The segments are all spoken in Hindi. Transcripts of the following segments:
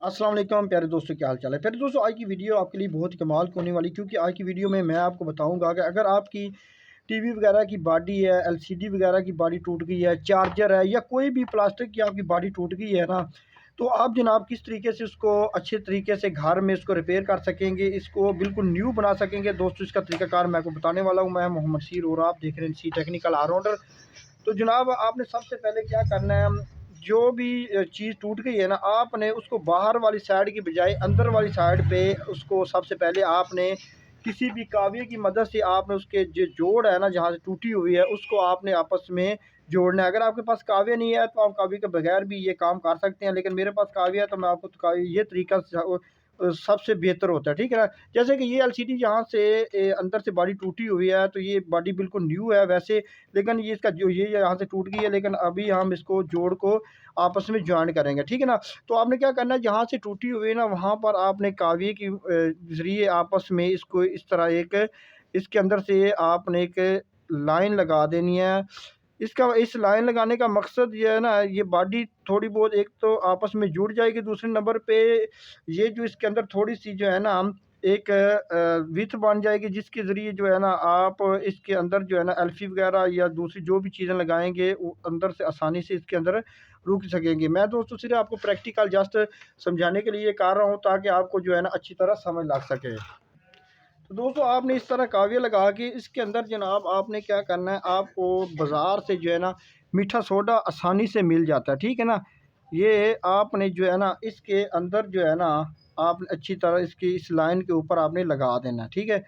अस्सलाम वालेकुम प्यारे दोस्तों, क्या हाल चाल है। प्यारे दोस्तों, आज की वीडियो आपके लिए बहुत ही कमाल की होने वाली, क्योंकि आज की वीडियो में मैं आपको बताऊंगा कि अगर आपकी टीवी वगैरह की बॉडी है, एलसीडी वगैरह की बॉडी टूट गई है, चार्जर है या कोई भी प्लास्टिक की आपकी बॉडी टूट गई है ना, तो आप जनाब किस तरीके से उसको अच्छे तरीके से घर में इसको रिपेयर कर सकेंगे, इसको बिल्कुल न्यू बना सकेंगे। दोस्तों, इसका तरीकाकार मैं आपको बताने वाला हूँ। मैं मोहम्मद सीर और आप देख रहे हैं सी टेक्निकल ऑलराउंडर। तो जनाब, आपने सबसे पहले क्या करना है, जो भी चीज़ टूट गई है ना, आपने उसको बाहर वाली साइड की बजाय अंदर वाली साइड पे उसको सबसे पहले आपने किसी भी काविये की मदद से आपने उसके जो जोड़ है ना, जहाँ से टूटी हुई है, उसको आपने आपस में जोड़ना है। अगर आपके पास काव्य नहीं है तो आप काव्य के बगैर भी ये काम कर सकते हैं, लेकिन मेरे पास काव्य है तो मैं आपको तो ये तरीका सबसे बेहतर होता है, ठीक है ना। जैसे कि ये एलसीडी यहाँ से अंदर से बॉडी टूटी हुई है, तो ये बॉडी बिल्कुल न्यू है वैसे, लेकिन ये इसका जो ये यहाँ से टूट गई है, लेकिन अभी हम इसको जोड़ को आपस में ज्वाइन करेंगे, ठीक है ना। तो आपने क्या करना है, जहाँ से टूटी हुई है ना, वहाँ पर आपने काव्य की ज़रिए आपस में इसको इस तरह एक इसके अंदर से आपने एक लाइन लगा देनी है। इसका इस लाइन लगाने का मकसद ये है ना, ये बॉडी थोड़ी बहुत एक तो आपस में जुड़ जाएगी, दूसरे नंबर पे ये जो इसके अंदर थोड़ी-सी जो है ना एक विथ बन जाएगी, जिसके ज़रिए जो है ना आप इसके अंदर जो है ना एल्फ़ी वग़ैरह या दूसरी जो भी चीज़ें लगाएँगे, वो अंदर से आसानी से इसके अंदर रुक सकेंगे। मैं दोस्तों सिर्फ़ आपको प्रैक्टिकल जस्ट समझाने के लिए कर रहा हूँ, ताकि आपको जो है ना अच्छी तरह समझ लग सके। तो दोस्तों, आपने इस तरह काव्य लगा के इसके अंदर जनाब आपने क्या करना है, आपको बाज़ार से जो है ना मीठा सोडा आसानी से मिल जाता है, ठीक है ना। ये आपने जो है ना इसके अंदर जो है ना आपने अच्छी तरह इसकी इस लाइन के ऊपर आपने लगा देना है, ठीक है।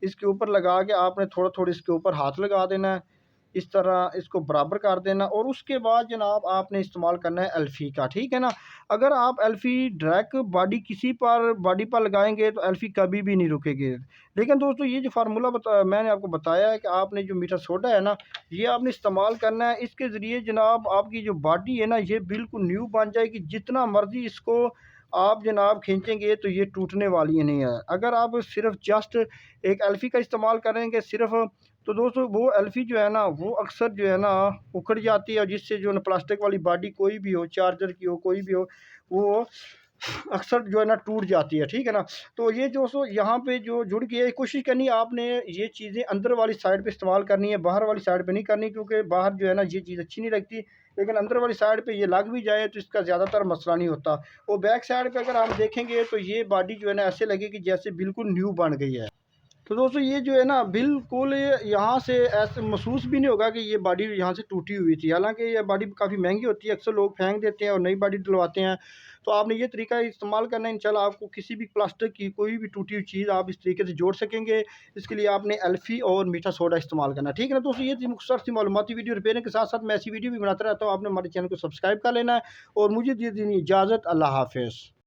इसके ऊपर लगा के आपने थोड़ा-थोड़ा इसके ऊपर हाथ लगा देना है। इस तरह इसको बराबर कर देना, और उसके बाद जनाब आपने इस्तेमाल करना है एल्फ़ी का, ठीक है ना। अगर आप एल्फ़ी डायरेक्ट बॉडी पर लगाएँगे तो एल्फ़ी कभी भी नहीं रुकेगी। लेकिन दोस्तों, ये जो फ़ार्मूला मैंने आपको बताया है कि आपने जो मीठा सोडा है ना, ये आपने इस्तेमाल करना है। इसके ज़रिए जनाब आपकी जो बॉडी है ना, ये बिल्कुल न्यू बन जाएगी। जितना मर्ज़ी इसको आप जनाब खींचेंगे तो ये टूटने वाली ही नहीं है। अगर आप सिर्फ़ जस्ट एक एल्फ़ी का इस्तेमाल करेंगे सिर्फ़, तो दोस्तों वो एल्फ़ी जो है ना, वो अक्सर जो है ना उखड़ जाती है, जिससे जो है ना प्लास्टिक वाली बॉडी कोई भी हो, चार्जर की हो, कोई भी हो, वो अक्सर जो है ना टूट जाती है, ठीक है ना। तो ये जो सो यहाँ पे जो जुड़ गई है, कोशिश करनी है आपने ये चीज़ें अंदर वाली साइड पे इस्तेमाल करनी है, बाहर वाली साइड पे नहीं करनी, क्योंकि बाहर जो है ना ये चीज़ अच्छी नहीं लगती। लेकिन अंदर वाली साइड पे ये लग भी जाए तो इसका ज़्यादातर मसला नहीं होता। और बैक साइड पे अगर हम देखेंगे तो ये बॉडी जो है ना ऐसे लगेगी जैसे बिल्कुल न्यू बन गई है। तो दोस्तों, ये जो है ना बिल्कुल यहाँ से ऐसे महसूस भी नहीं होगा कि ये बॉडी यहाँ से टूटी हुई थी। हालाँकि ये बॉडी काफ़ी महँगी होती है, अक्सर लोग फेंक देते हैं और नई बॉडी डलवाते हैं। तो आपने ये तरीका इस्तेमाल करना है, इंशाल्लाह आपको किसी भी प्लास्टिक की कोई भी टूटी हुई चीज़ आप इस तरीके से जोड़ सकेंगे। इसके लिए आपने एल्फ़ी और मीठा सोडा इस्तेमाल करना है, ठीक है ना। दोस्तों, ये थी मुख्तसर सी मालूमाती वीडियो। रिपेयरिंग के साथ-साथ मैं ऐसी वीडियो भी बनाता रहता हूँ। आपने हमारे चैनल को सब्सक्राइब कर लेना है और मुझे दे दीजिए इजाज़त। अल्लाह हाफ़िज़।